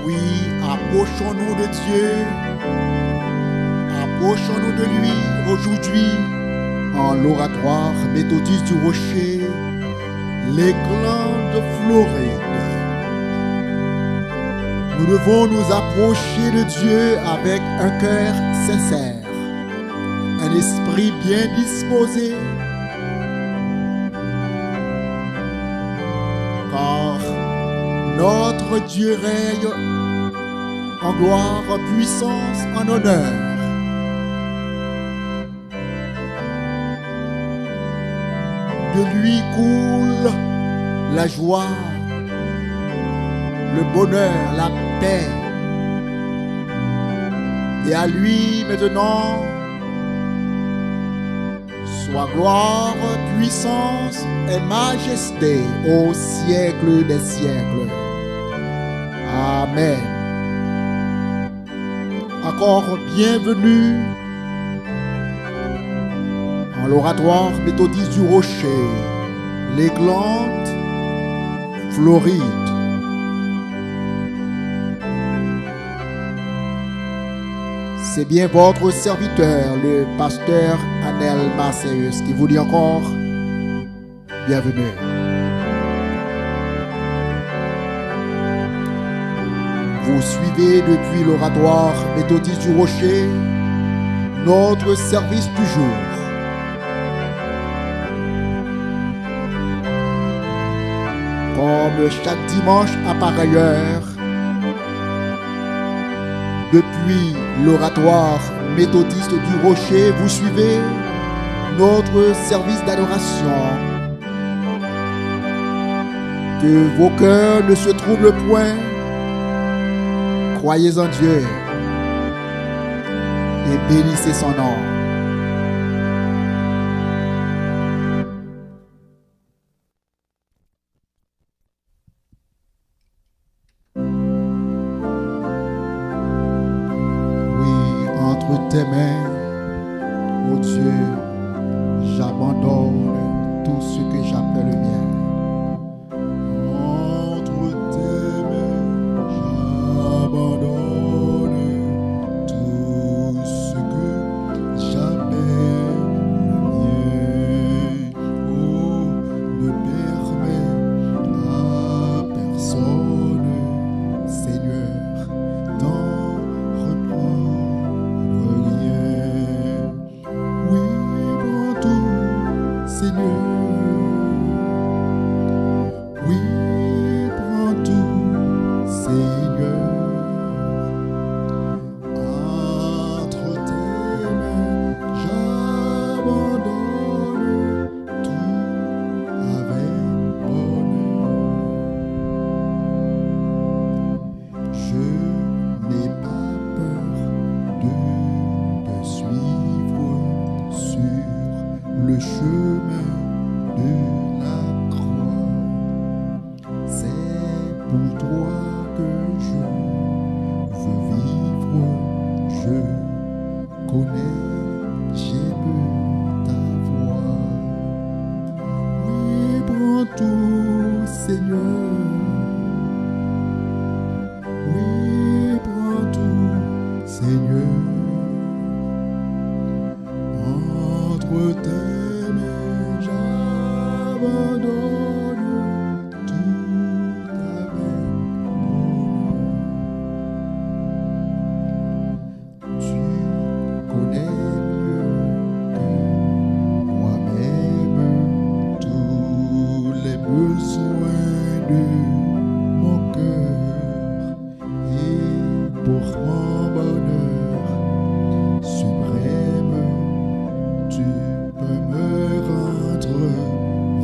Oui, approchons-nous de Dieu, approchons-nous de lui aujourd'hui en l'oratoire méthodiste du Rocher, l'éclat de Floride. Nous devons nous approcher de Dieu avec un cœur sincère, un esprit bien disposé, car notre Dieu règne en gloire, en puissance, en honneur. De lui coule la joie, le bonheur, la paix. Et à lui maintenant soit gloire, puissance et majesté au siècle des siècles. Amen. Encore bienvenue en l'oratoire méthodiste du Rocher, l'éclat Floride. C'est bien votre serviteur, le pasteur Anel Marseillus, qui vous dit encore bienvenue. Vous suivez depuis l'oratoire méthodiste du Rocher notre service du jour. Comme chaque dimanche à pareille heure, depuis l'oratoire méthodiste du Rocher, vous suivez notre service d'adoration. Que vos cœurs ne se troublent point. Croyez en Dieu et bénissez son nom. Tes mains, ô Dieu, j'abandonne tout ce que j'appelle mien. Entre tes mains, j'abandonne tout ce que j'appelle mien. Oh, ne permets à personne, Seigneur, d'en reprendre. Seigneur, oui, prends tout, Seigneur, entre tes mains, j'abandonne tout avec bonheur. Je n'ai pas peur de te suivre sur le chemin de la croix. C'est pour toi que je veux vivre. Je connais, j'aime ta voix. Oui, prends tout, Seigneur. Oui, prends tout, Seigneur. Entre tes mains, j'abandonne tout avec bonheur. Tu connais mieux que moi-même tous les besoins de mon cœur et pour mon bonheur suprême. Tu peux me rendre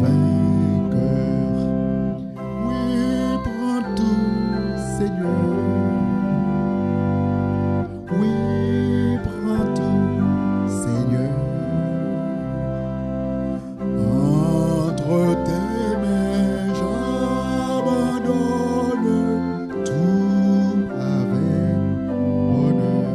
vainqueur. Oui, prends tout, Seigneur. Oui, prends tout, Seigneur. Entre tes mains, j'abandonne tout avec bonheur.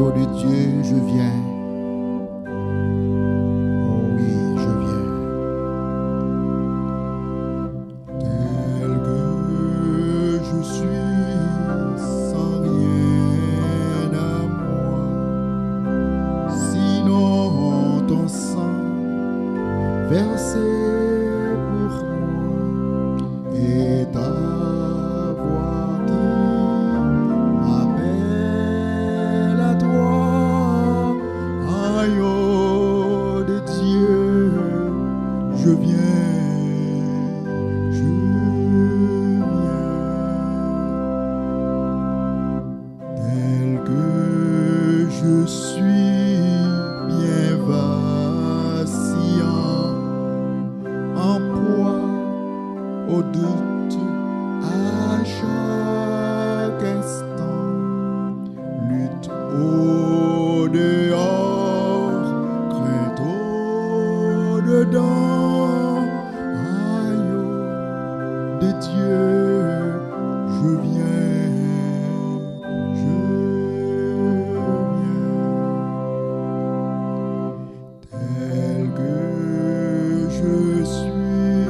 Agneau de Dieu, je viens. Oh oui, je viens. Tel que je suis, sans rien à moi, sinon ton sang versé pour moi et ta voix qui m'appelle à toi, agneau de Dieu, je viens, je viens, tel que je suis, bien vacillant, en proie au doute à chaque instant, lutte au dehors, crainte au dedans, agneau de Dieu, je viens, je viens, tel que je suis,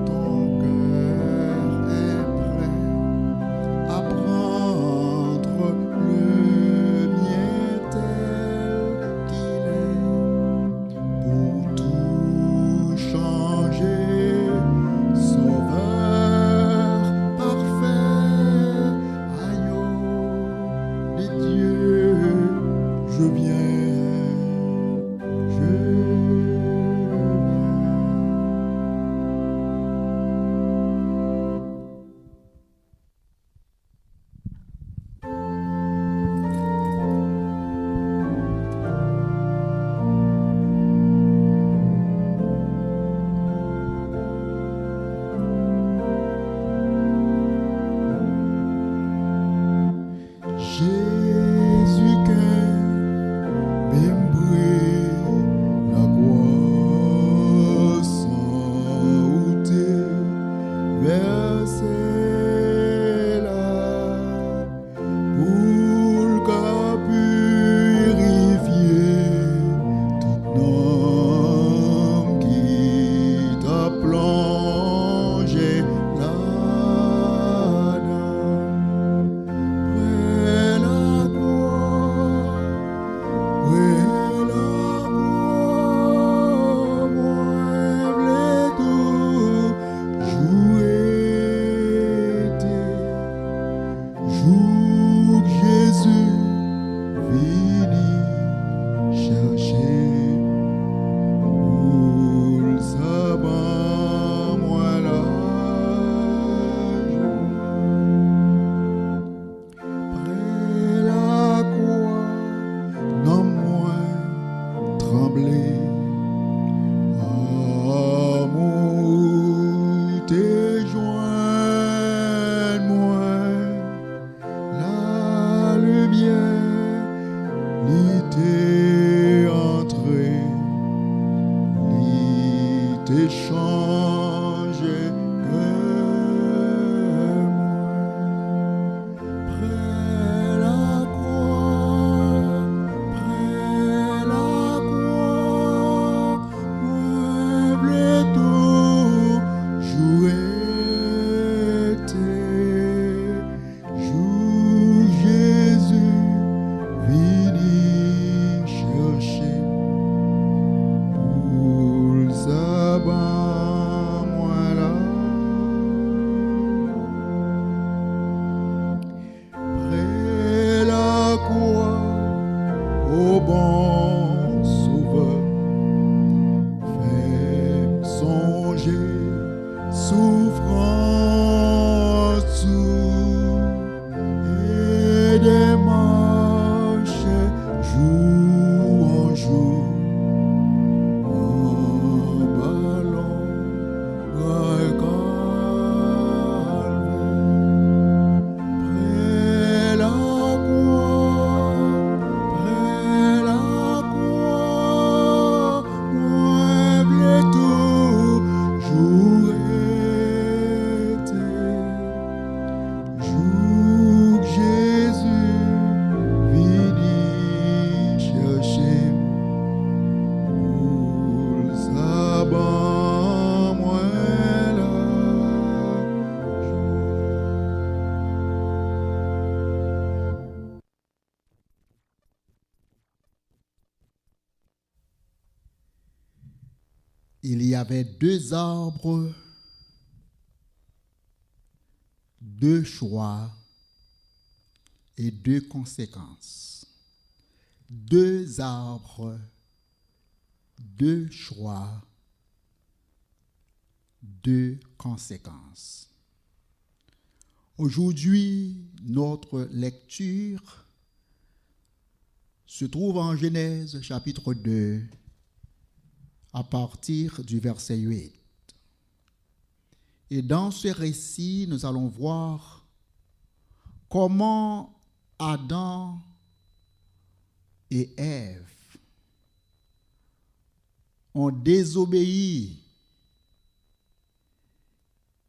ton cœur est prêt à prendre le mien tel qu'il est, pour tout changer, sauveur parfait, agneau de Dieu, je viens, je viens. Jésus qu'est membré la croix sans outer versé là pour qu'a purifié tout homme qui t'a plongé là-dedans. Près la croix, moi v'lais tout jouer jour que Jésus vini chercher pour le sabbat, moi là. Près la croix, non moins trembler. Amour, tes joints-moi, la lumière, l'était entrée, l'était changé que moi. Près la croix, moi v'lais tout jouer jour Jésus vini chercher pour le sabbat, moi là. Près la croix, au bon sauveur, fait songer souffrance et démarche jour en jour, en ballon, près la croix, moi v'lais tout jouer il y avait deux arbres, deux choix et deux conséquences. Deux arbres, deux choix, deux conséquences. Aujourd'hui, notre lecture se trouve en Genèse chapitre 2 à partir du verset 8. Et dans ce récit, nous allons voir comment Adam et Ève ont désobéi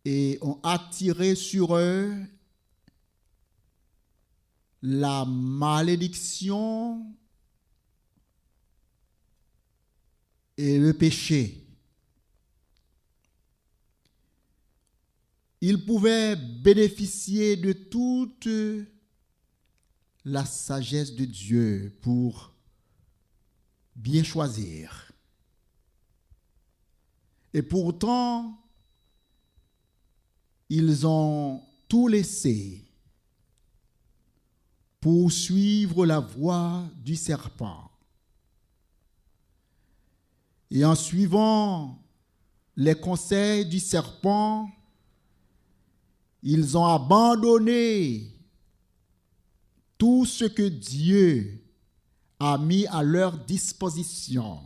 et ont attiré sur eux la malédiction et le péché. Ils pouvaient bénéficier de toute la sagesse de Dieu pour bien choisir. Et pourtant, ils ont tout laissé pour suivre la voie du serpent. Et en suivant les conseils du serpent, ils ont abandonné tout ce que Dieu a mis à leur disposition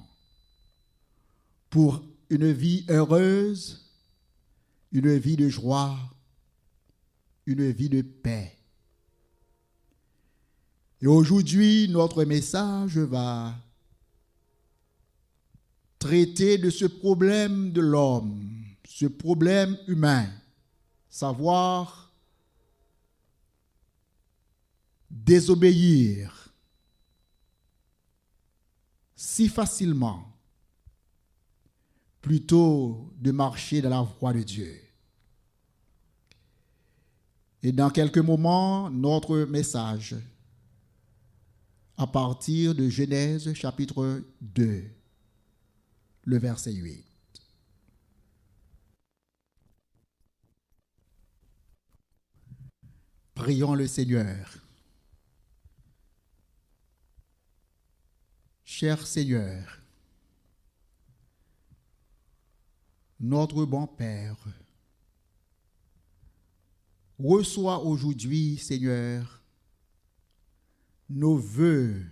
pour une vie heureuse, une vie de joie, une vie de paix. Et aujourd'hui, notre message va traiter de ce problème de l'homme, ce problème humain, savoir désobéir si facilement plutôt de marcher dans la voie de Dieu. Et dans quelques moments, notre message à partir de Genèse chapitre 2, le verset 8. Prions le Seigneur. Cher Seigneur, notre bon Père, reçois aujourd'hui, Seigneur, nos vœux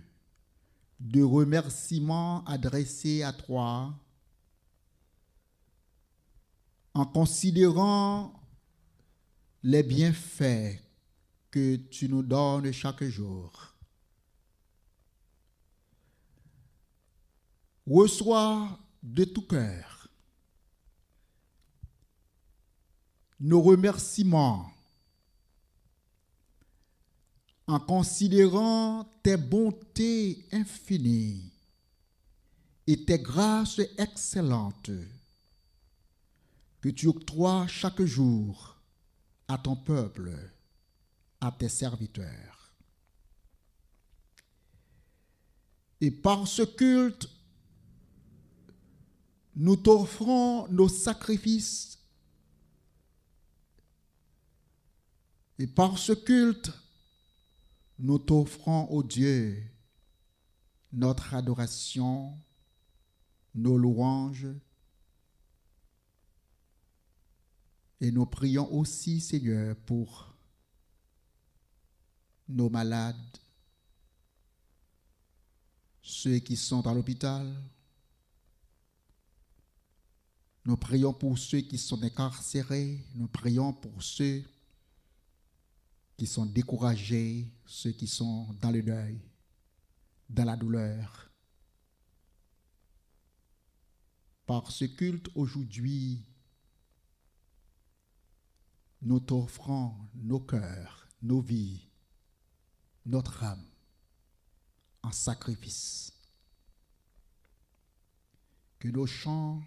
de remerciement adressés à toi en considérant les bienfaits que tu nous donnes chaque jour. Reçois de tout cœur nos remerciements en considérant tes bontés infinies et tes grâces excellentes que tu octroies chaque jour à ton peuple, à tes serviteurs. Et par ce culte, nous t'offrons nos sacrifices. Et par ce culte, nous t'offrons, ô Dieu, notre adoration, nos louanges. Et nous prions aussi, Seigneur, pour nos malades, ceux qui sont à l'hôpital. Nous prions pour ceux qui sont incarcérés. Nous prions pour ceux qui sont découragés, ceux qui sont dans le deuil, dans la douleur. Par ce culte aujourd'hui, nous t'offrons nos cœurs, nos vies, notre âme en sacrifice. Que nos chants,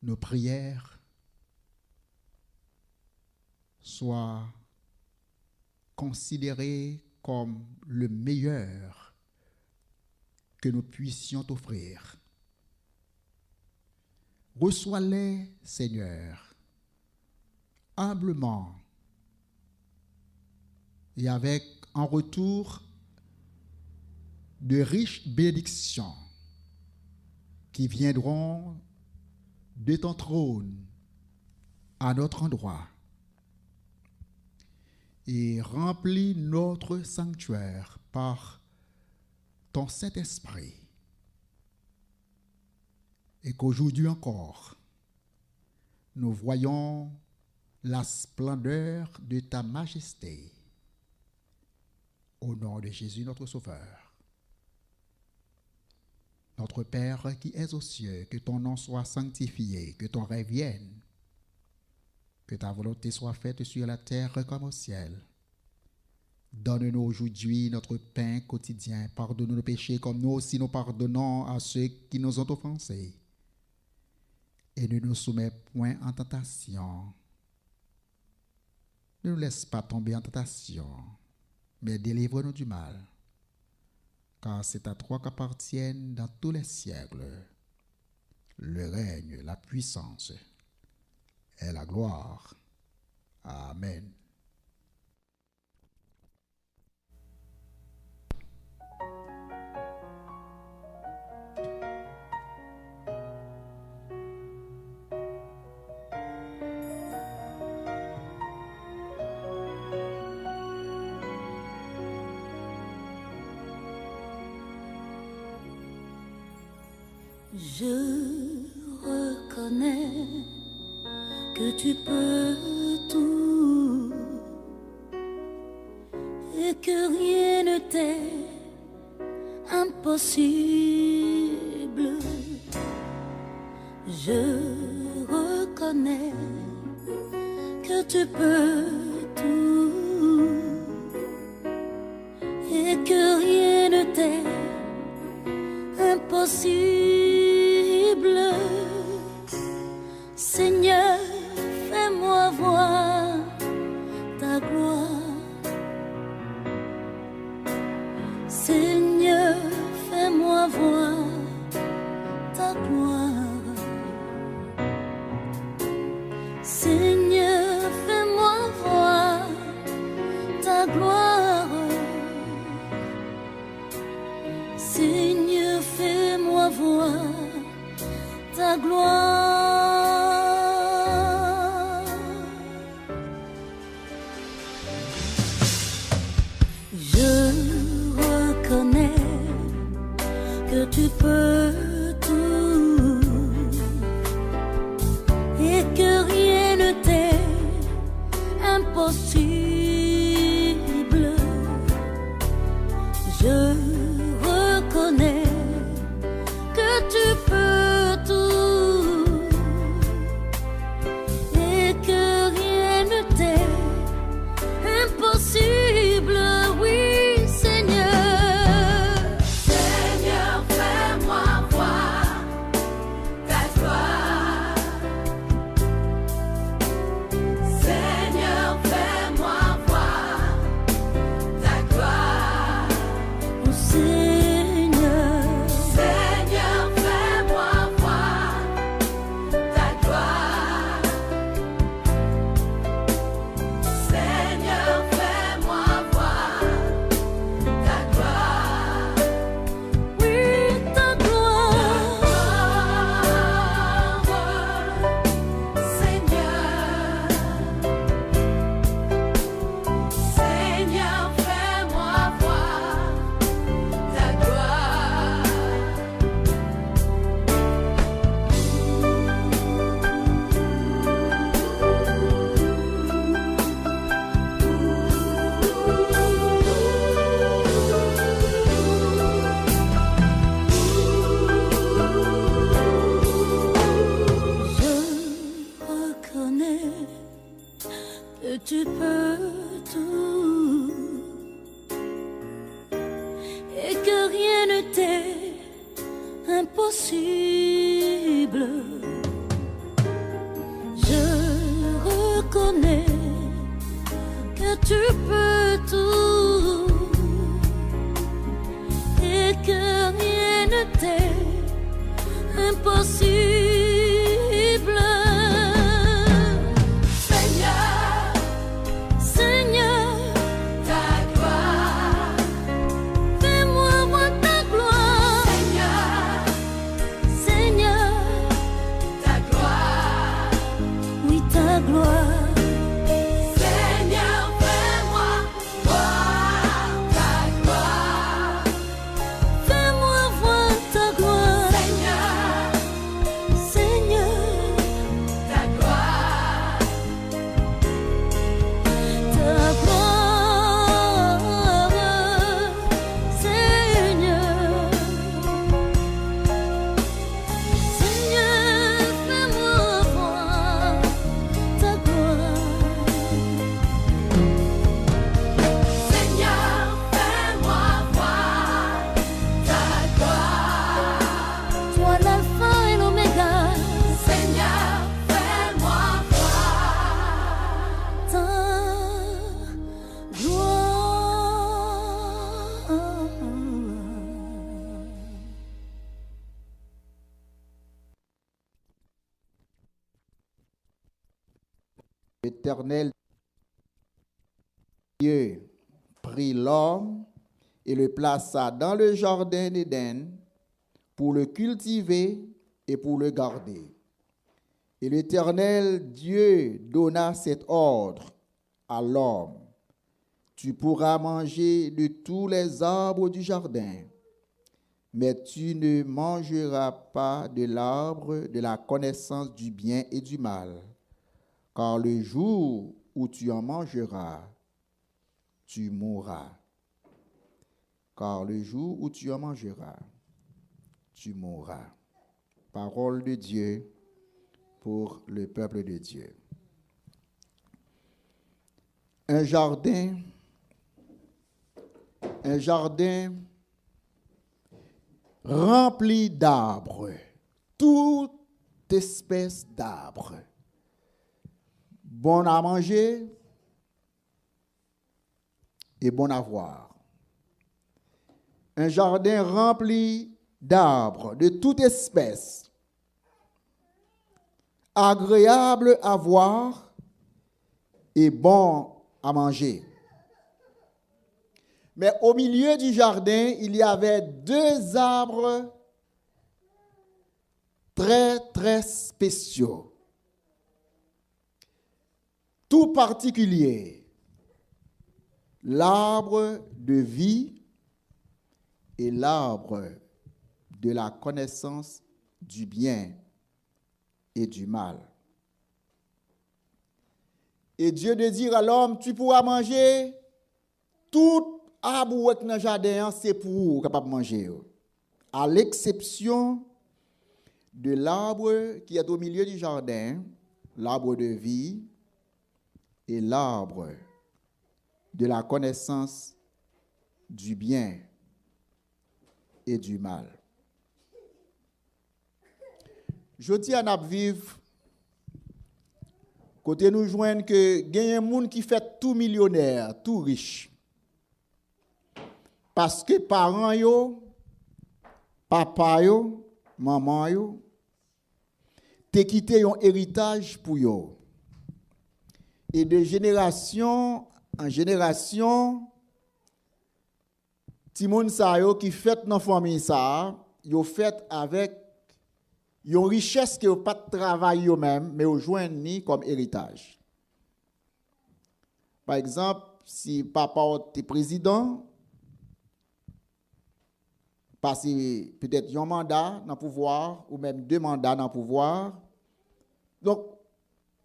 nos prières soient considérés comme le meilleur que nous puissions t'offrir. Reçois-les, Seigneur, humblement et avec en retour de riches bénédictions qui viendront de ton trône à notre endroit et remplis notre sanctuaire par ton Saint-Esprit et qu'aujourd'hui encore nous voyons la splendeur de ta majesté au nom de Jésus notre Sauveur. Notre Père qui es aux cieux, que ton nom soit sanctifié, que ton règne vienne, que ta volonté soit faite sur la terre comme au ciel. Donne-nous aujourd'hui notre pain quotidien. Pardonne-nous nos péchés comme nous aussi nous pardonnons à ceux qui nous ont offensés. Et ne nous soumets point en tentation. Ne nous laisse pas tomber en tentation, mais délivre-nous du mal. Car c'est à toi qu'appartiennent dans tous les siècles le règne, la puissance et la gloire. Amen. Je reconnais que tu peux tout et que rien ne t'est impossible. Je reconnais que tu peux tout et que rien ne t'est impossible. Seigneur, fais-moi voir ta gloire. Seigneur, fais-moi voir ta gloire. Seigneur, fais-moi voir ta gloire. Seigneur, fais-moi voir ta gloire. Je reconnais que tu peux tout et que rien ne t'est impossible. Je reconnais que tu peux tout et que rien ne t'est impossible. Oui, Seigneur. Seigneur, fais-moi voir ta gloire. Seigneur, fais-moi voir ta gloire. Oh, Seigneur. Seigneur, fais-moi voir ta gloire. Seigneur, fais-moi voir ta gloire. Oui, ta gloire. Seigneur, Seigneur, fais-moi voir ta gloire. Je reconnais que tu peux tout et que rien ne t'est impossible. Je reconnais que tu peux tout et que rien ne t'est impossible. L'Éternel Dieu prit l'homme et le plaça dans le jardin d'Éden pour le cultiver et pour le garder. Et l'Éternel Dieu donna cet ordre à l'homme: tu pourras manger de tous les arbres du jardin, mais tu ne mangeras pas de l'arbre de la connaissance du bien et du mal, car le jour où tu en mangeras, tu mourras. Car le jour où tu en mangeras, tu mourras. Parole de Dieu pour le peuple de Dieu. Un jardin rempli d'arbres, toute espèce d'arbres, bon à manger et bon à voir. Un jardin rempli d'arbres de toute espèce, agréable à voir et bon à manger. Mais au milieu du jardin, il y avait deux arbres très, très spéciaux, tout particuliers. L'arbre de vie et l'arbre de la connaissance du bien et du mal. Et Dieu de dire à l'homme, tu pourras manger tout arbre dans le jardin, c'est pour vous capable de manger. À l'exception de l'arbre qui est au milieu du jardin, l'arbre de vie et l'arbre de la connaissance du bien et du mal. Je dis à nous vivre, côté nous joindre que il y a un monde qui fait tout millionnaire, tout riche. Parce que parents yo, papa yo, maman yo, te quitté un héritage pour yo. Et de génération en génération, ti moun sa yo qui fait dans famille ça, yo fait avec une richesse que yo pas de travail yo même, mais yo joindre ni comme héritage. Par exemple, si papa est président, passer peut-être un mandat dans le pouvoir ou même deux mandats dans le pouvoir. Donc,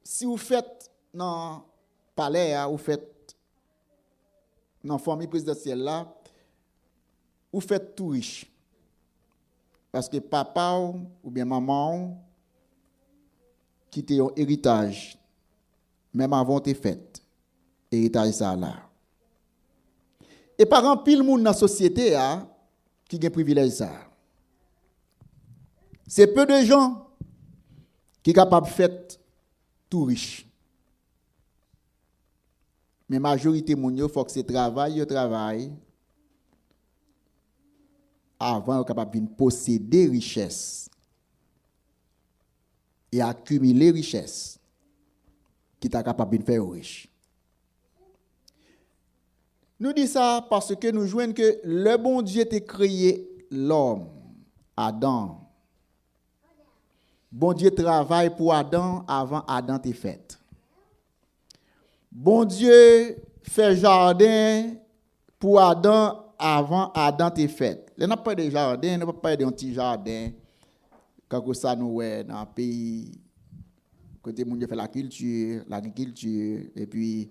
si vous faites dans le palais, vous faites dans la famille présidentielle là, vous faites tout riche. Parce que papa ou bien maman qui était un héritage, même avant te fait, héritage ça là. Et par exemple, pile monde dans la société qui a un privilège ça. C'est peu de gens qui sont capables de faire tout riche. Mais la majorité de gens, il faut que c'est travail avant d'être capable de posséder richesse et accumuler richesse qui est capable de faire riche. Nous disons ça parce que nous jouons que le bon Dieu a créé l'homme, Adam. Bon Dieu travaille pour Adam avant Adam t'est fait. Bon Dieu fait jardin pour Adam avant Adam t'est fait. Là n'a pas de jardin, n'a pas de petit jardin. Quand ça nous est dans un pays côté mon Dieu fait la culture, l'agriculture et puis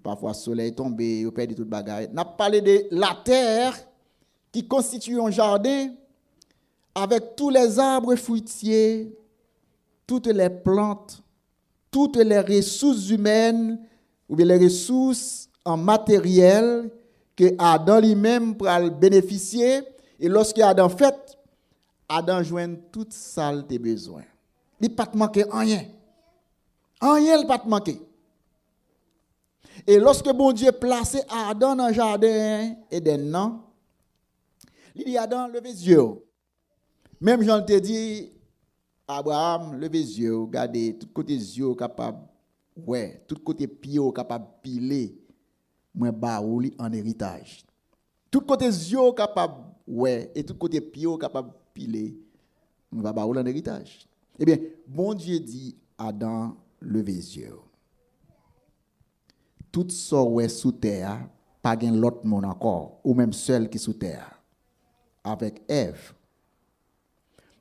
parfois le soleil tombé, on perd toute bagaille. N'a parlé de la terre qui constitue un jardin avec tous les arbres fruitiers, toutes les plantes, toutes les ressources humaines ou bien les ressources en matériel que Adam lui-même pour bénéficier. Et lorsque Adam fait, Adam joint toute salle des besoins. Il ne pas te manquer rien. Rien ne pas te manquer. Et lorsque bon Dieu placé Adam dans le jardin Éden, il dit Adam, levez les yeux. Même Jean te dit, Abraham, levez les yeux, regardez, tout côté les yeux capables ouais, tout côté pied capable piler, moi ba ou li en héritage. Tout côté yeux capable ouais et tout côté pied capable piler, on va ba ou en héritage. Eh bien, bon Dieu dit Adam levez les yeux. Tout ça ouais sous terre, pas gen l'autre monde encore ou même seul qui sous terre avec Ève.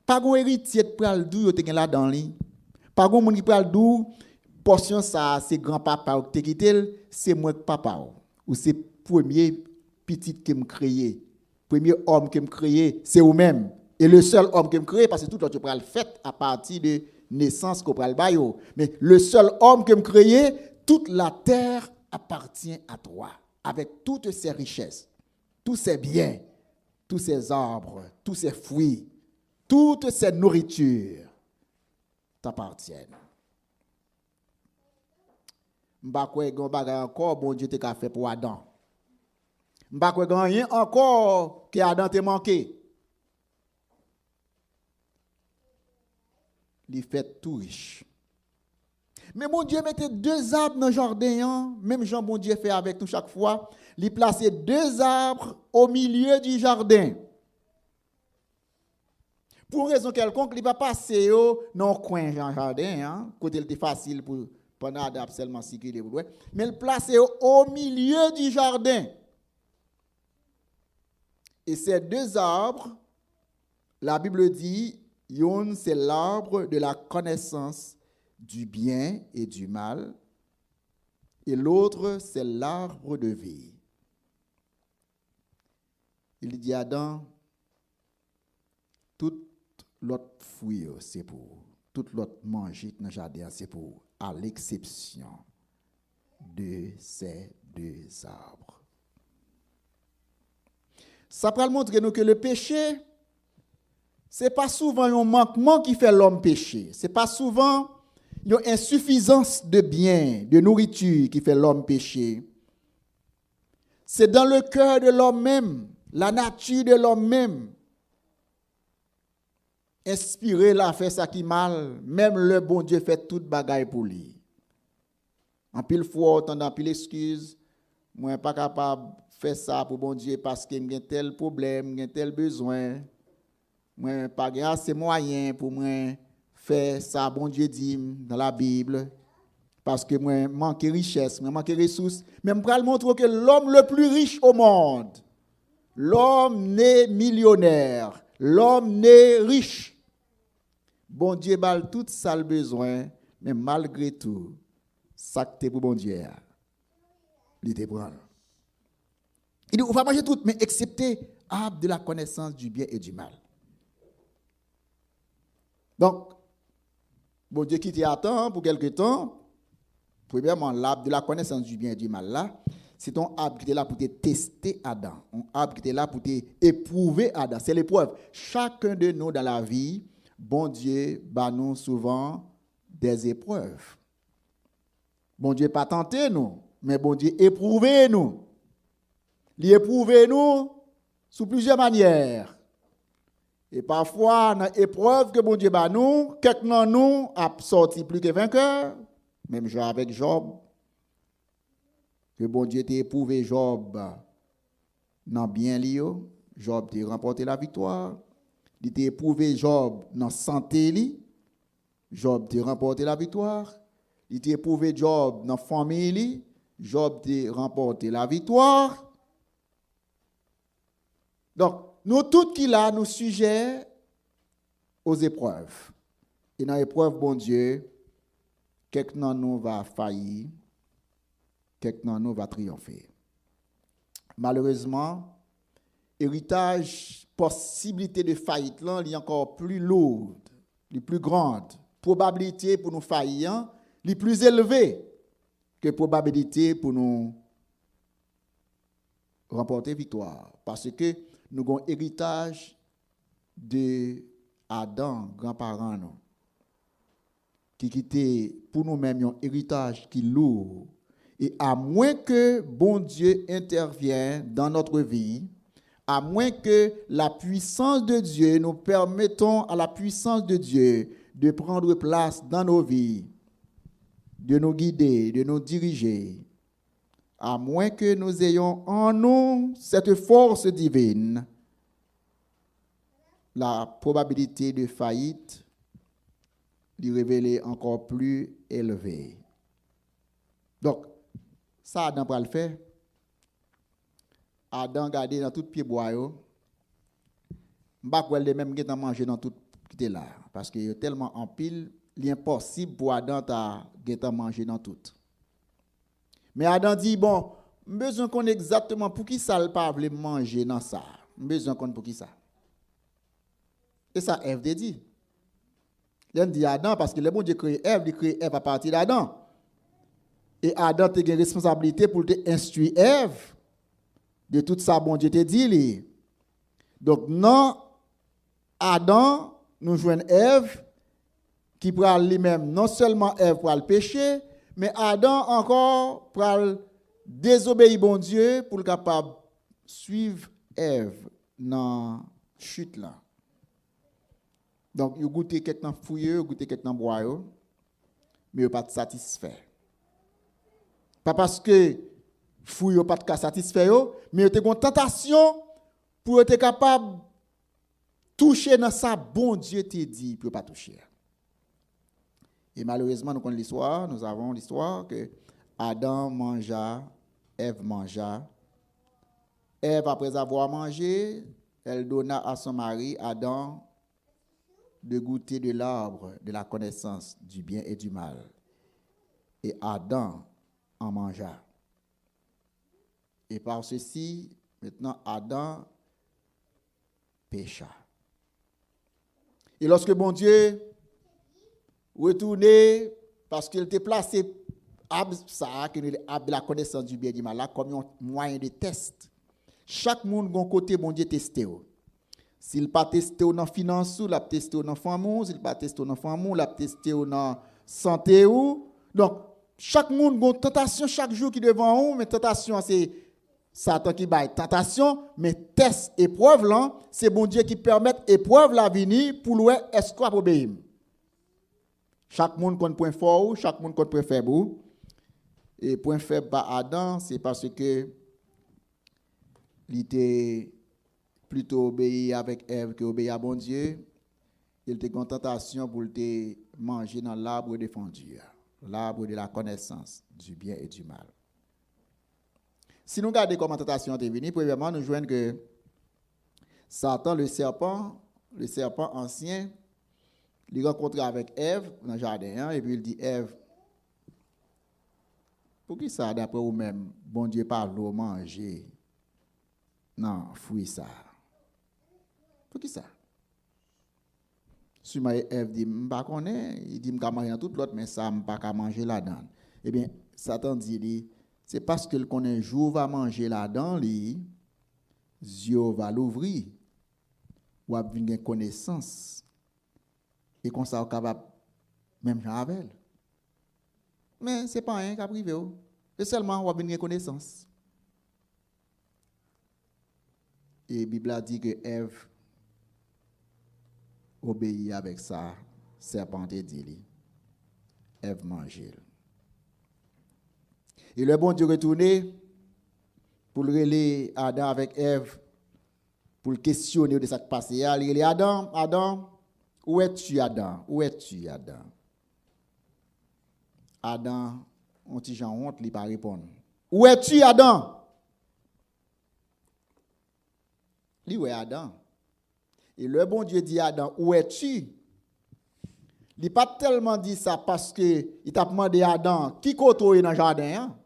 Pas gon héritier pral dou yo te gen là dans li. Pas gon moun qui pral dou portion ça c'est grand-papa ou te quitté, c'est moi papa ou c'est premier petit que me créé. Premier homme que me créé, c'est ou même. Et le seul homme que me créé parce que tout l'autre pral fait à partir de naissance qu'on pral bayo. Mais le seul homme que me créé, toute la terre appartient à toi avec toutes ses richesses, tous ses biens, tous ses arbres, tous ses fruits, toutes ses nourritures t'appartiennent. M'pa kwe gon bagay encore bon Dieu te ka fait pour Adam. M'pa kwe gon rien encore que Adam te manqué. Il fait tout riche. Mais mon Dieu mettait 2 arbres dans le jardin, même Jean bon Dieu fait avec nous chaque fois, il plaçait 2 arbres au milieu du jardin. Pour une raison quelconque, il va passer dans le coin du jardin, côté il était facile pour pendant Adam seulement circuler, mais il plaçait au milieu du jardin. Et ces 2 arbres, la Bible dit, yon c'est l'arbre de la connaissance du bien et du mal, et l'autre, c'est l'arbre de vie. Il dit à Adam, tout l'autre fruit, c'est pour, tout l'autre manger dans le jardin, c'est pour, à l'exception de ces 2 arbres. Ça peut montrer nous que le péché, ce n'est pas souvent un manquement qui fait l'homme pécher. Ce n'est pas souvent une insuffisance de biens, de nourriture qui fait l'homme pécher. C'est dans le cœur de l'homme même, la nature de l'homme même. Inspiré la fait ça qui mal, même le bon Dieu fait toute bagaille pour lui. En pile fois, en pile excuse, moi pas capable de faire ça pour bon Dieu parce que j'ai tel problème, j'ai tel besoin. Moi pas assez moyen pour moi faire ça bon Dieu dit dans la Bible parce que moi manque richesse, moi manque ressources, mais me pral montrer que l'homme le plus riche au monde, l'homme né millionnaire, l'homme né riche. Bon Dieu bal tout ça le besoin, mais malgré tout, ça que pour bon Dieu, il te prend. Il dit on va manger tout, mais excepté arbre de la connaissance du bien et du mal. Donc, bon Dieu qui t'attend pour quelque temps, premièrement, l'arbre de la connaissance du bien et du mal là, c'est un arbre qui est là pour te tester Adam, un arbre qui est là pour te éprouver Adam. C'est l'épreuve. Chacun de nous dans la vie, bon Dieu bat nous souvent des épreuves. Bon Dieu pas tenté nous, mais bon Dieu éprouvé nous. Il éprouve nous sous plusieurs manières. Et parfois, dans l'épreuve que bon Dieu bat nous, quelqu'un de nous a sorti plus que vainqueur, même genre avec Job. Que bon Dieu t'a éprouvé Job dans bien lié, Job t'a remporté la victoire. Il t'a éprouvé Job dans santé li, Job t'a remporté la victoire. Il t'a éprouvé Job dans famille li, Job t'a remporté la victoire. Donc, nous tous qui là, nous sujets aux épreuves. Et dans l'épreuve, bon Dieu, quelqu'un de nous va faillir, quelqu'un de nous va triompher. Malheureusement, héritage, possibilité de faillite, là, est encore plus lourde, les plus grande. Probabilité pour nous faillir, les plus élevée que probabilité pour nous remporter victoire. Parce que nous avons un héritage de Adam, grands-parents, qui était pour nous-mêmes un héritage qui est lourd. Et à moins que bon Dieu intervienne dans notre vie, à moins que la puissance de Dieu, nous permettons à la puissance de Dieu de prendre place dans nos vies, de nous guider, de nous diriger, à moins que nous ayons en nous cette force divine, la probabilité de faillite lui révéler encore plus élevée. Donc, ça, Adam va le faire. Adam gardé dans tout pied bois, m'pa les mêmes qui manger dans tout qui est là parce que y a tellement en pile, l'impossible pour Adam ta manger dans tout. Mais Adam dit bon, besoin qu'on exactement pour qui ça le pas veut manger dans ça. Besoin qu'on pour qui ça. Et ça Ève dit. Il dit Adam parce que le bon Dieu crée Ève, il crée Ève à partir d'Adam. Et Adam a une responsabilité pour te instruire Ève de tout ça bon Dieu te dit. Donc non Adam nous joignent Ève qui prend lui-même non seulement Ève pour le péché, mais Adam encore pour désobéir bon Dieu pour le capable suivre Ève dans chute là. Donc il goûté quelqu'un fouilleux, goûté quelqu'un boyau, mais il pas satisfait. Pas parce que fouilleux pas de satisfait mais il a une tentation pour être capable toucher dans ça bon Dieu t'a dit pour pas toucher. Et malheureusement nous connaissons l'histoire, nous avons l'histoire que Adam mangea, Ève mangea. Ève après avoir mangé, elle donna à son mari Adam de goûter de l'arbre de la connaissance du bien et du mal. Et Adam en mangea. Et par ceci, maintenant Adam pécha. Et lorsque bon Dieu retournait, parce qu'il était placé ça, de la connaissance du bien et du mal, là, comme un moyen de test. Chaque monde a un côté bon Dieu testé. S'il pas testé dans finance, il a testé dans femme, s'il pas testé dans femme, il a testé dans santé. Donc, chaque monde a une tentation chaque jour qui devant nous, mais tentation c'est Satan qui baille tentation, mais test épreuve là, c'est bon Dieu qui permet épreuve la venir pour louer est-ce qu'on obéir. Chaque monde compte point fort, chaque monde compte point faible. Et point faible par Adam, c'est parce que il était plutôt obéi avec Ève que obéi à bon Dieu. Il était en tentation pour te manger dans l'arbre défendu, l'arbre de la connaissance du bien et du mal. Si nous regardons comment la tentation est venue, premièrement, nous joignons que Satan, le serpent ancien, il rencontre avec Ève dans le jardin, et puis il dit, Ève, pour qui ça, d'après vous-même, bon Dieu parle de manger? Non, fouille ça. Pour qui ça? Si Ève dit, je ne sais pas, il dit, je vais manger tout l'autre, mais ça, je ne peux pas manger là-dedans. Eh bien, Satan dit, c'est parce que un jour va manger là-dedans, les yeux va l'ouvrir, ou va avoir une connaissance, et qu'on soit capable, même Jean Abel. Mais ce n'est pas un cas privé, c'est seulement on va avoir une connaissance. Et la Bible a dit que Ève obéit avec ça, serpent et dit, Ève mangeait. Et le bon Dieu retourné pour le relayer Adam avec Ève, pour le questionner de ce qui passe. Il dit Adam, où es-tu Adam? Où es-tu Adam? Adam, on petit Jean honte, il pas répondre. Où es-tu Adam? Il dit Adam. Et le bon Dieu dit Adam, où es-tu? Il n'a pas tellement dit ça parce qu'il t'a demandé à Adam, qui côtoie dans le jardin? Hein?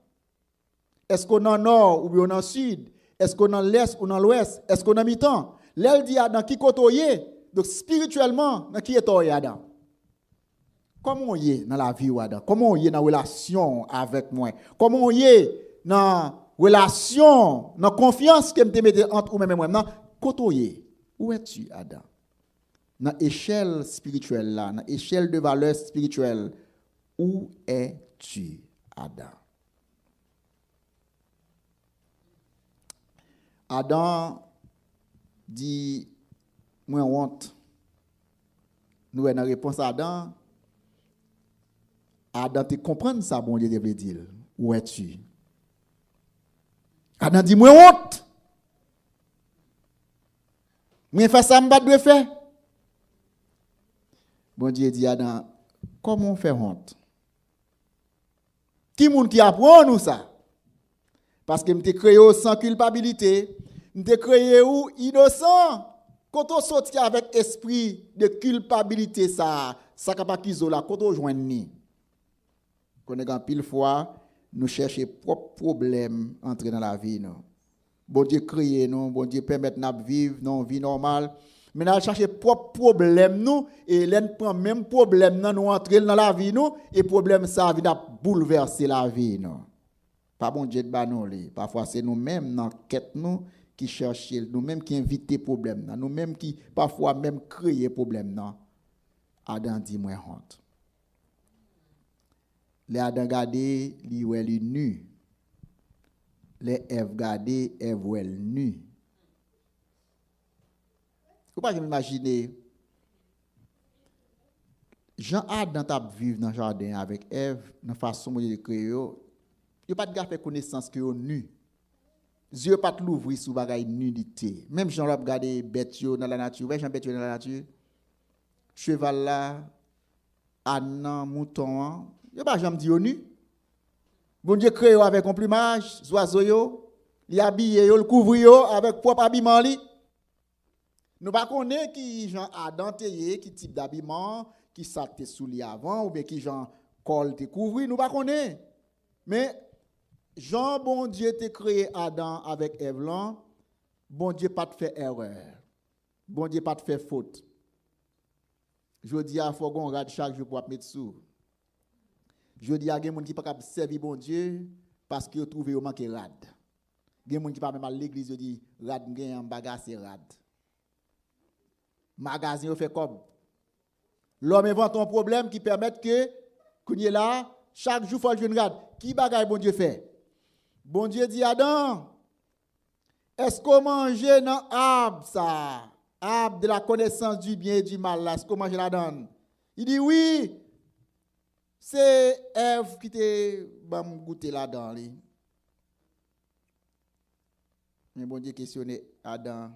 Est-ce qu'on est dans le nord ou bien dans le sud? Est-ce qu'on est dans l'est ou dans l'ouest? Est-ce qu'on est dans mi-temps? Là, il dit Adam, qui côtoie? Donc, spirituellement, qui est Adam? Comment on y est dans la vie Adam? Comment on y est dans la relation avec moi? Comment on y est dans la relation, dans la confiance que je te mets entre vous-même et moi? Non, côtoyer. Où es-tu, Adam? Dans l'échelle spirituelle, là, dans l'échelle de valeur spirituelle, où es-tu, Adam? Adam dit, moi honte. Nous avons une réponse à Adam. Adam te comprendre ça, bon Dieu te veut dire. Où es-tu? Adam dit, moi honte. Moi fais ça, je dois faire. Bon Dieu dit, Adam, comment on fait honte? Qui moun qui apprend nous ça? Parce que m'te créé sans culpabilité, m'te créé ou innocent. Quand on sorti avec esprit de culpabilité ça capable qu'isola quand on joindre ni. Connaît grand pile fois nous chercher propre problème entrer dans la vie non. Bon Dieu créé nous, bon Dieu permettre nous vivre non vie normale. Mais nous chercher propre problème nous et l'en prend même problème nous entrer dans la vie nous et problème ça vient bouleverser la vie nous. Pas bon Dieu de banon li. Parfois c'est nous-mêmes dans quête nous qui cherchons, nous-mêmes qui invitons problème, nous-mêmes qui parfois même créer problème non. Adam dit moi honte. Les Adam gardé li ou elle nu. Les Ève gardé Ève ou elle nu. Vous pas imaginer Jean Adam t'a vivre dans le jardin avec Ève dans façon de créer yo pas de faire connaissance que yo nu. Yeux pas l'ouvrir sous bagaille nudité. Même Jean l'a regarder bête yo dans la nature, ouais Jean bête yo dans la nature. Cheval là, âne, mouton, yo pas jamais dit yo nu. Bon Dieu créé avec un plumage, oiseau yo, li habillé yo, le couvre yo avec propre habillement li. Nous pas connaît qui Jean Adam teye, qui type d'habillement, qui ça te sous li avant ou bien qui Jean col te couvrir, nous pas connaît. Mais Jean, bon Dieu, t'a créé Adam avec Ève là. Bon Dieu, pas te fait erreur. Bon Dieu, pas te fait faute. Je dis à faut qu'on regarde chaque jour pour mettre sous. Je dis à des gens qui ne peuvent pas servir bon Dieu parce qu'ils trouvent qu'ils manquent rad. Des gens qui ne peuvent pas même à l'église, ils disent rad, il y a un bagage, c'est rad. Magasin, fait comme. L'homme invente un problème qui permet que, qu'on y est là, chaque jour, il faut jouer une rad. Qui bagaille bon Dieu fait? Bon Dieu dit Adam, est-ce qu'on mange dans l'arbre ça? Arbre de la connaissance du bien et du mal là, est-ce qu'on mange là-dedans? Il dit oui. C'est Ève qui te goûter là-dedans. Mais bon Dieu questionne Adam.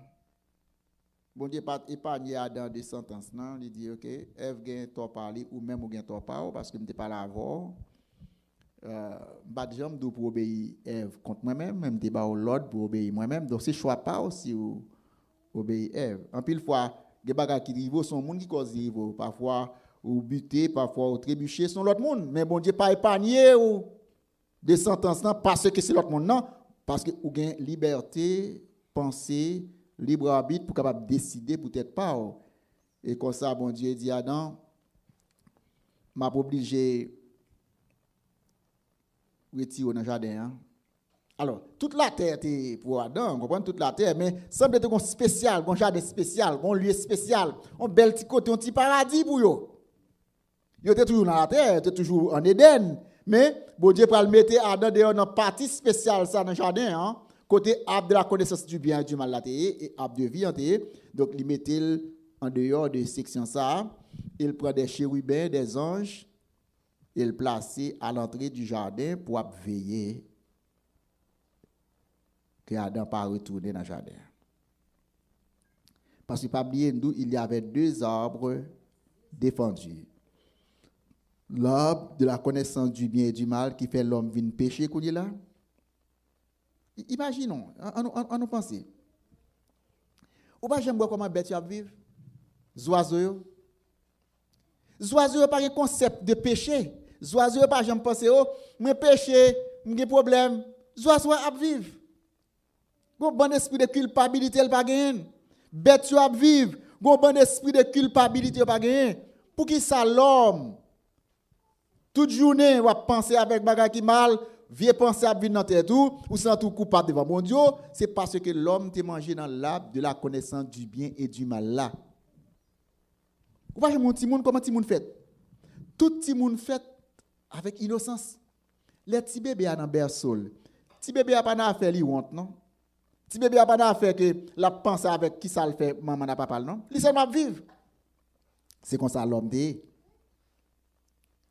Bon Dieu pas épargné Adam de sentence non, il dit OK, Ève gagne tort parler ou même ou gagne tort pas parce que m'était pas là avant. Pas de jambe pour obéir Ève contre moi-même, même débat au l'autre pour obéir moi-même. Donc c'est choix pas aussi ou obéir Ève. En pile fois, des bagages qui rivo sont monde qui cause rivo, parfois ou buter, parfois ou trébucher sont l'autre monde, mais bon Dieu pas épargné ou de sentence non parce que c'est l'autre monde non, parce que ou gain liberté, penser, libre arbitre pour capable décider peut-être pas. Et comme ça bon Dieu dit Adam m'a obligé retirer dans le jardin. Hein? Alors, toute la terre était pour Adam, vous comprenez, toute la terre, mais semble être un spécial, un jardin spécial, un lieu spécial, un bel petit côté, un petit paradis pour eux. Ils étaient toujours dans la terre, ils étaient toujours en Éden, mais bon Dieu pour le mettre Adam dehors dans une partie spéciale ça dans le jardin, hein? Côté arbre de la connaissance du bien et du mal là et arbre de vie en donc il mettait en dehors de section ça, il prend des chérubins, des anges, il placé à l'entrée du jardin pour veiller que Adam pas retourner dans le jardin. Parce que pas oublier nous, il y avait deux arbres défendus. L'arbre de la connaissance du bien et du mal qui fait l'homme venir pécher qu'on est là. Imaginons, on nous pense. Ou pas j'aime voir comment bête va vivre. Oiseaux. Oiseaux pas un concept de péché. Oiseaux pas j'aime penser oh, moi péché, j'ai problème. Oiseaux a vivre. Gon bon esprit de culpabilité elle pas gagner. Bête a vivre. Gon bon esprit de culpabilité pas gagner. Pour qui ça l'homme toute journée va penser avec bagage qui mal, vieux penser à venir dans tête tout ou sans tout coupable devant mon Dieu, c'est parce que l'homme t'a mangé dans l'arbre de la connaissance du bien et du mal là. Vous voyez mon petit monde comment petit monde fait? Tout petit monde fait avec innocence. Les petits bébés dans berceau. Petit bébé a pas d'affaire li honte non. Petit bébé a pas d'affaire que la pense avec qui ça le fait maman n'a papa non. Li seulement vivre. C'est comme ça l'homme dit.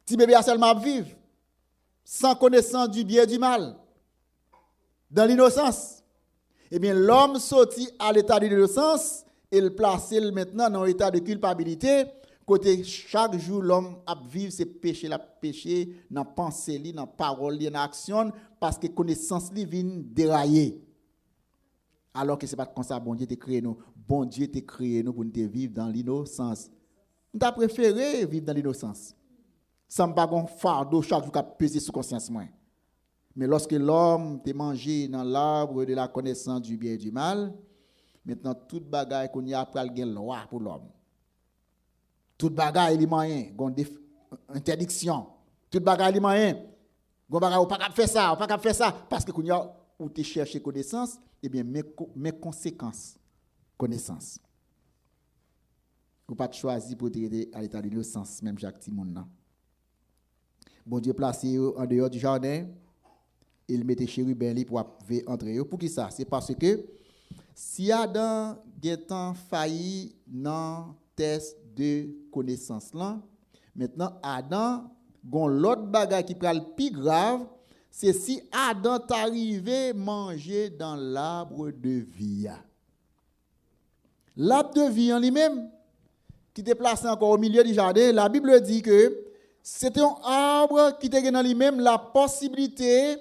Si bébé a seulement vivre, sans connaissance du bien et du mal, dans l'innocence, eh bien, l'homme sorti à l'état d'innocence et le placer maintenant dans l'état de culpabilité, côté chaque jour, l'homme a vivre ses péchés, la péché, dans la pensée, dans la parole, dans l'action, parce que connaissance li vient dérailler. Alors que ce n'est pas comme ça, bon Dieu t'a créé nous. Bon Dieu t'a créé nous pour nous vivre dans l'innocence. Nous avons préféré vivre dans l'innocence. Sans pas un fardeau chaque jour qui a pesé sur conscience. Mais lorsque l'homme t'a mangé dans l'arbre de la connaissance du bien et du mal, maintenant, toute bagaille qu'on y a après le loi pour l'homme. Toute bagaille, il y a moyen, interdiction. Toute bagaille, il y a moyen. On ne peut pas faire ça, on ne peut pas faire ça. Parce que où tu cherches connaissance, eh bien, mes conséquences, connaissance. Vous ne pouvez pas choisir pour t'aider à l'état de l'innocence, même Jacques Timon. Bon Dieu placé en dehors du jardin, il mettait chérubin pour entrer. Pour qui ça? C'est parce que si Adam a failli dans test de connaissance là, maintenant Adam, l'autre bagage qui prend le plus grave, c'est si Adam t'arrivait manger dans l'arbre de vie. L'arbre de vie en lui-même, qui était placé encore au milieu du jardin, la Bible dit que c'était un arbre qui était dans lui-même la possibilité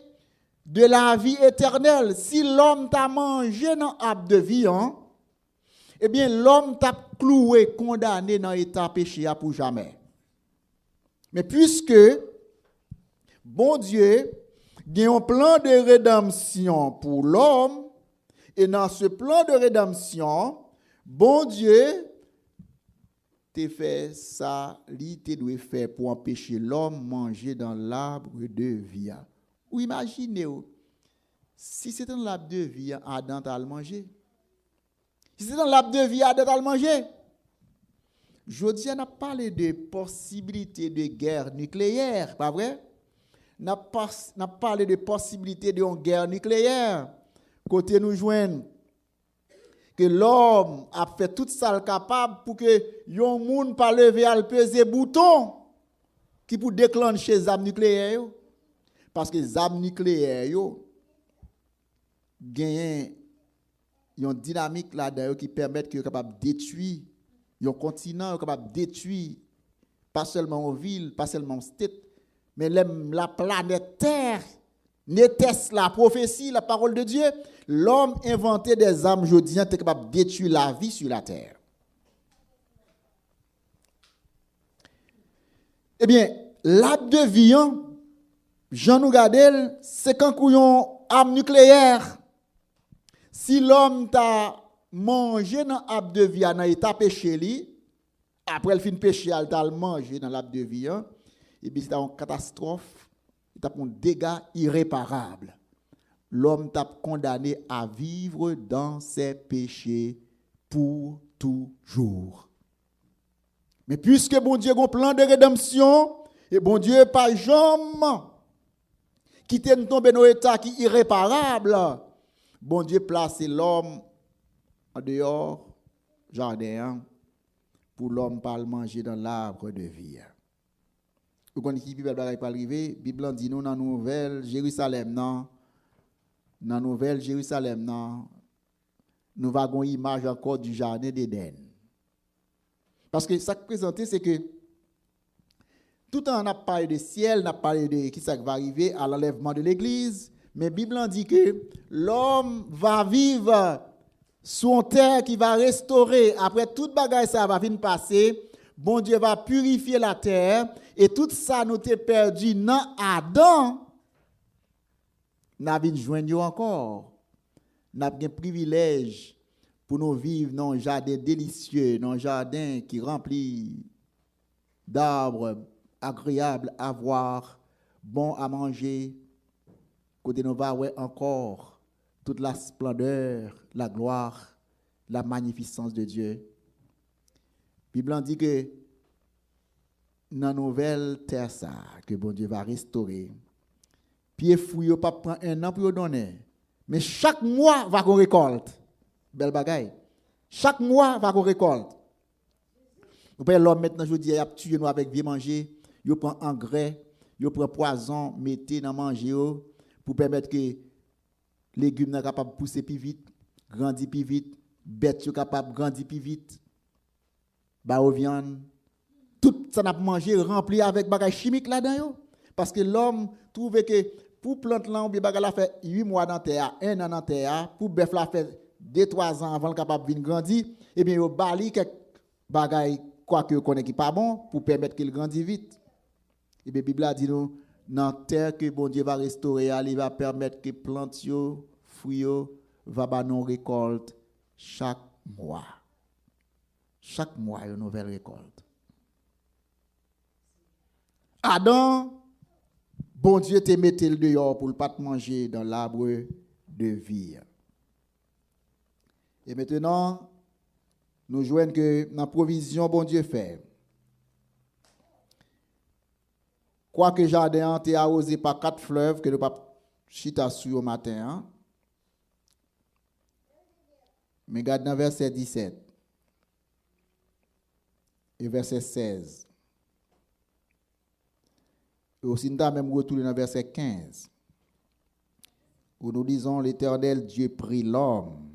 de la vie éternelle. Si l'homme t'a mangé dans l'arbre de vie, eh bien l'homme t'a cloué, condamné dans l'état péché pour jamais. Mais puisque bon Dieu il y a un plan de rédemption pour l'homme, et dans ce plan de rédemption, bon Dieu t'a fait ça, il t'a dû faire pour empêcher l'homme de manger dans l'arbre de vie. Ou imaginez, si c'était dans l'arbre de vie, Adam t'a mangé. Si c'était dans l'arbre de vie, Adam t'a mangé. Je dis, on a parlé de possibilité de guerre nucléaire, pas vrai? On a parlé de possibilité de guerre nucléaire. Côté nous joignent que l'homme a fait tout ça capable pour que yon moun pas lever à peser bouton qui pour déclencher les armes nucléaires. Parce que les armes nucléaires gagnent une dynamique là-dedans qui permet que capable de détruire un continent, capable de détruire pas seulement une ville, pas seulement une state, mais la planète Terre. N'était-ce la prophétie, la parole de Dieu? L'homme inventait des armes jodiens qui étaient capables de détruire la vie sur la terre. Eh bien, l'arbre de vie, Jean nous Gadel, c'est quand il y a une arme nucléaire. Si l'homme t'a mangé dans l'arbre de vie, dans l'état péché, après le fin de péché, il t'a mangé dans l'arbre de vie, et bien c'est une catastrophe. Il a un dégât irréparable. L'homme t'a condamné à vivre dans ses péchés pour toujours. Mais puisque bon Dieu a un plan de rédemption, et bon Dieu pas jamais quitter nous tomber dans un état qui est irréparable, bon Dieu place l'homme en dehors jardin pour l'homme pas manger dans l'arbre de vie. Vous connaissez qui Bible va arriver? Bible dit nous dans Nouvelle Jérusalem non. Dans Nouvelle Jérusalem non. Nous avons une image encore du jardin d'Éden. Parce que ça qui présenté c'est que tout le temps on a parlé de ciel, on a parlé de qui ça va arriver à l'enlèvement de l'église, mais Bible dit que l'homme va vivre sur une terre qui va restaurer après toute bagaille ça va venir passer. Bon Dieu va purifier la terre et tout ça nous t'est perdu dans Adam. N'a vinn joindre encore. N'a un privilège pour nous vivre dans un jardin délicieux, dans un jardin qui rempli d'arbres agréables à voir, bon à manger. Côté nous va ouais encore toute la splendeur, la gloire, la magnificence de Dieu. La Bible dit que dans la nouvelle terre ça, que bon Dieu va restaurer, pied fouille pas prendre un an pour donner, mais chaque mois va qu'on récolte. Belle bagaille. Chaque mois va qu'on récolte. Vous voyez l'homme maintenant je dis il a tué nous avec bien manger, yo prend engrais, yo prend poison, mettez dans manger yo, pour permettre que légumes sont capables de pousser plus vite, grandir plus vite, bêtes sont capables de grandir plus vite. Ba au viande, tout ça n'a mangé rempli avec bagage chimique là-dedans yo. Parce que l'homme trouve que pour plante là, on bagage la fait 8 mois dans terre, 1 an dans terre, pour bœuf la fait 2-3 ans avant le capable de grandir, et bien yo bali quelques bagage quoi que connaît qui pas bon pour permettre qu'il grandisse vite. Et bien Bible a dit nous dans terre que bon Dieu va restaurer, il va permettre que plantes yo, fruits yo va ba non récolte chaque mois. Chaque mois une nouvelle récolte. Adam, bon Dieu te mette le dehors pour ne pas te manger dans l'arbre de vie. Et maintenant, nous joignons que dans la provision, bon Dieu fait. Quoique le jardin est arrosé par 4 fleuves que nous pas chita sur au matin. Hein? Mais regarde dans verset 17 et verset 16. Et aussi, nous avons même retourné dans verset 15, où nous disons, l'Éternel Dieu prit l'homme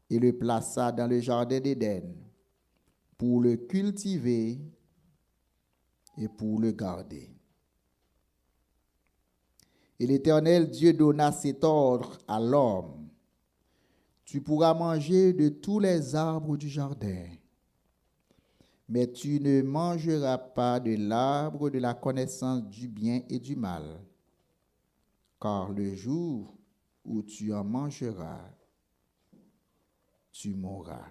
et le plaça dans le jardin d'Éden pour le cultiver et pour le garder. Et l'Éternel Dieu donna cet ordre à l'homme: tu pourras manger de tous les arbres du jardin, mais tu ne mangeras pas de l'arbre de la connaissance du bien et du mal, car le jour où tu en mangeras, tu mourras.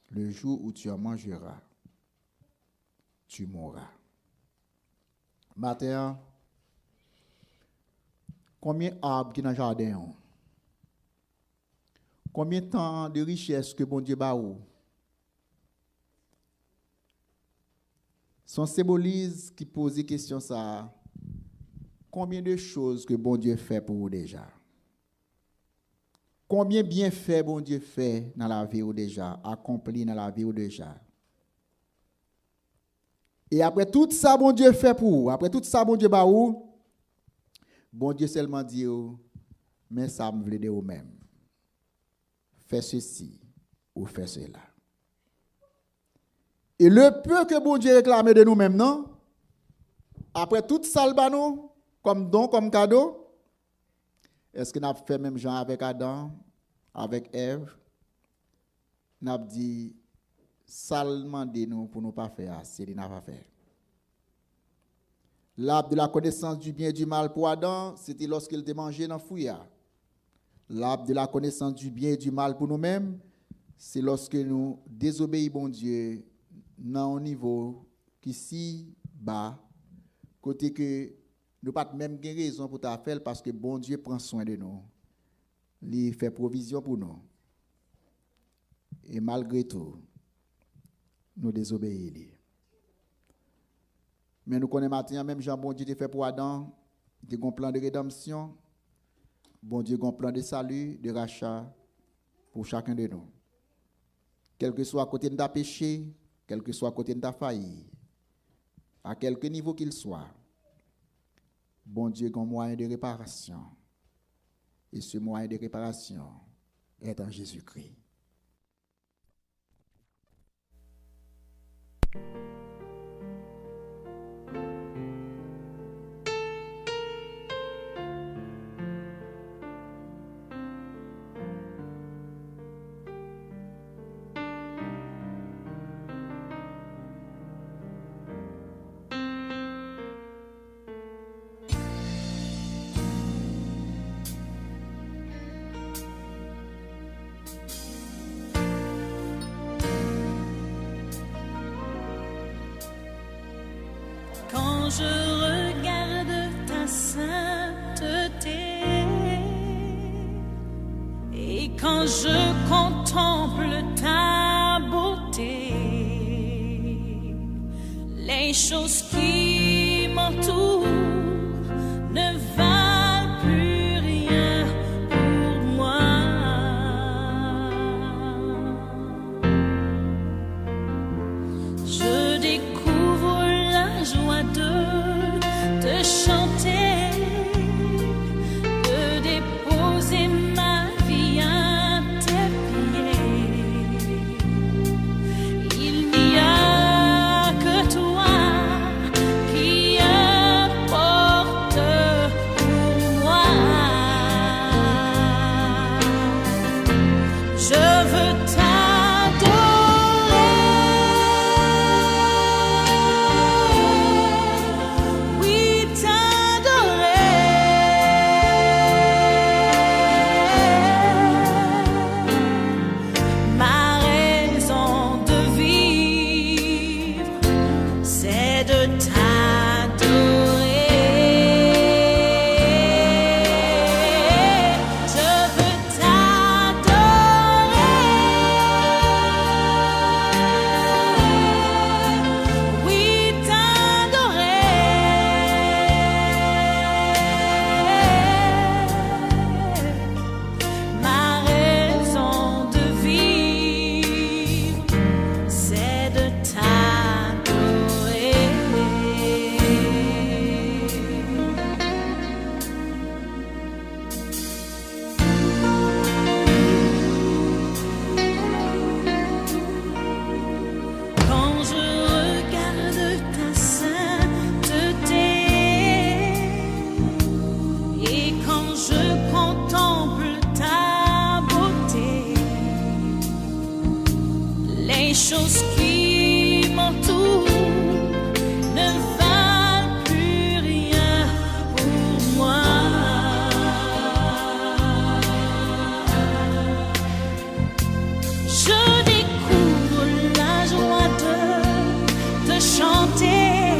Le jour où tu en mangeras, tu mourras. Matin, combien d'arbres qui dans le jardin? Combien de temps de richesse que bon Dieu ba ou? Son symbolise qui pose la question ça. Combien de choses que bon Dieu fait pour vous déjà? Combien de bienfaits bon Dieu fait dans la vie ou déjà, accompli dans la vie ou déjà? Et après tout ça, bon Dieu fait pour vous. Après tout ça, bon Dieu ba ou? Bon Dieu seulement dit, mais ça me veut de vous-même. Fais ceci ou fais cela. Et le peu que bon Dieu réclame de nous-mêmes, non? Après tout ça, nous, comme don, comme cadeau, est-ce que nous avons fait même genre avec Adam, avec Ève? Nous avons dit, seulement de nous pour ne pas faire, c'est ce qu'il n'a pas fait. L'arbre de la connaissance du bien et du mal pour Adam, c'était lorsqu'il était mangé dans le fouillard. L'arbre de la connaissance du bien et du mal pour nous-mêmes, c'est lorsque nous désobéissons bon Dieu dans un niveau qui si bas, côté que nous pas même raison pour ta faire parce que bon Dieu prend soin de nous. Il fait provision pour nous. Et malgré tout, nous désobéissons. Mais nous connaissons maintenant, même Jean, bon Dieu te fait pour Adam, il a un plan de rédemption, bon Dieu a un plan de salut, de rachat pour chacun de nous. Quel que soit à côté de ta péché, quel que soit à côté de ta faillite, à quelque niveau qu'il soit, bon Dieu a un moyen de réparation. Et ce moyen de réparation est en Jésus-Christ. Quand je regarde ta sainteté et quand je contemple ta beauté, les choses qui m'entourent ne valent plus rien pour moi. Je découvre de chanter, de déposer ma vie à tes pieds. Il n'y a que toi qui importe pour moi. Je veux oui, ma raison de vivre, c'est de t'adorer. Je veux t'adorer. Oui, ma raison de vivre, c'est de t'adorer. Quand je regarde ta sainteté et quand je contemple ta beauté, les choses qui m'entourent ne valent plus rien pour moi. Je découvre la joie de chanter,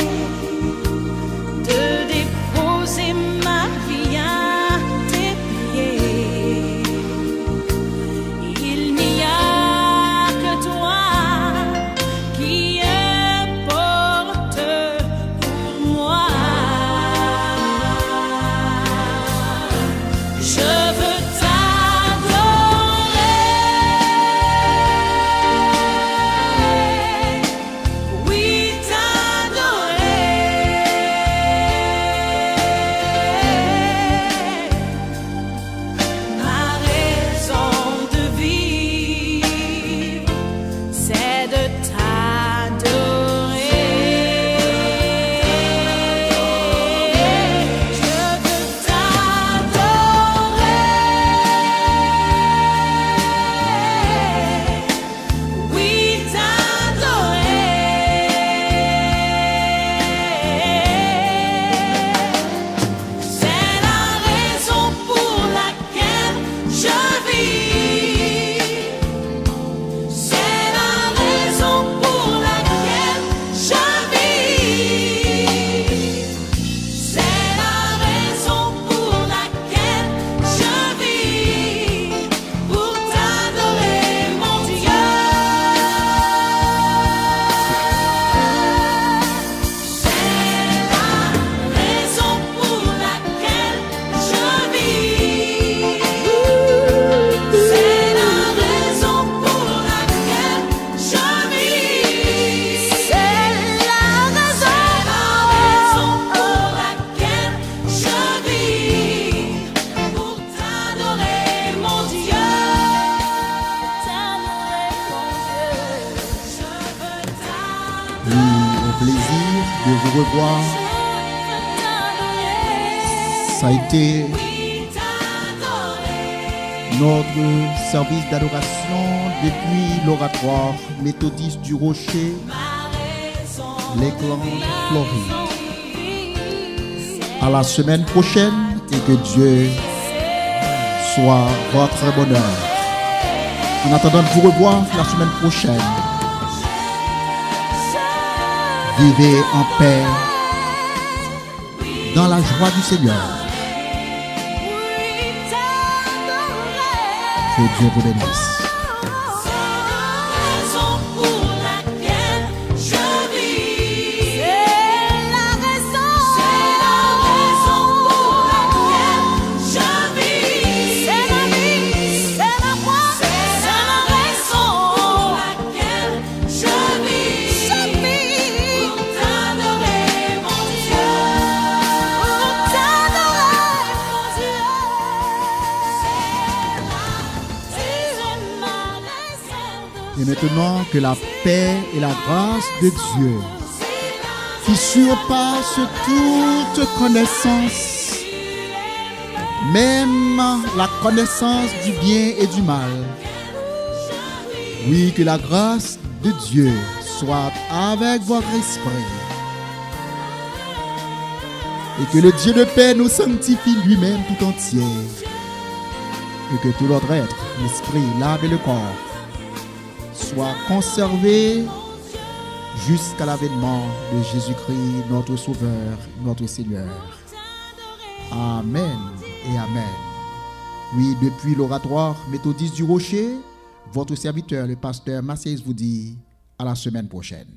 de déposer ma vie à tes pieds. Il n'y a que toi qui importe pour moi. Je veux t'adorer. Oui, ma raison de vivre, c'est de t'adorer. Je veux t'adorer. Oui, c'est la raison pour laquelle je vis. C'est la raison pour laquelle je vis. C'est la raison pour laquelle je vis. Pour t'adorer, mon Dieu. C'est la raison pour laquelle je vis. C'est la raison pour laquelle je vis. C'est la raison pour laquelle je vis. Pour t'adorer, mon Dieu. T'adorer, mon Dieu. Je veux Oui, au plaisir de vous revoir. Ça a été notre service d'adoration depuis l'oratoire méthodiste du Rocher, l'éclan Floride. À la semaine prochaine et que Dieu soit votre bonheur. En attendant de vous revoir la semaine prochaine, vivez en paix dans la joie du Seigneur. Que Dieu vous bénisse. Et maintenant que la paix et la grâce de Dieu, qui surpasse toute connaissance, même la connaissance du bien et du mal, oui, que la grâce de Dieu soit avec votre esprit. Et que le Dieu de paix nous sanctifie lui-même tout entier. Et que tout notre être, l'esprit, l'âme et le corps, soit conservé jusqu'à l'avènement de Jésus-Christ, notre Sauveur, notre Seigneur. Amen et Amen. Oui, depuis l'oratoire méthodiste du Rocher, votre serviteur, le pasteur Massès, vous dit à la semaine prochaine.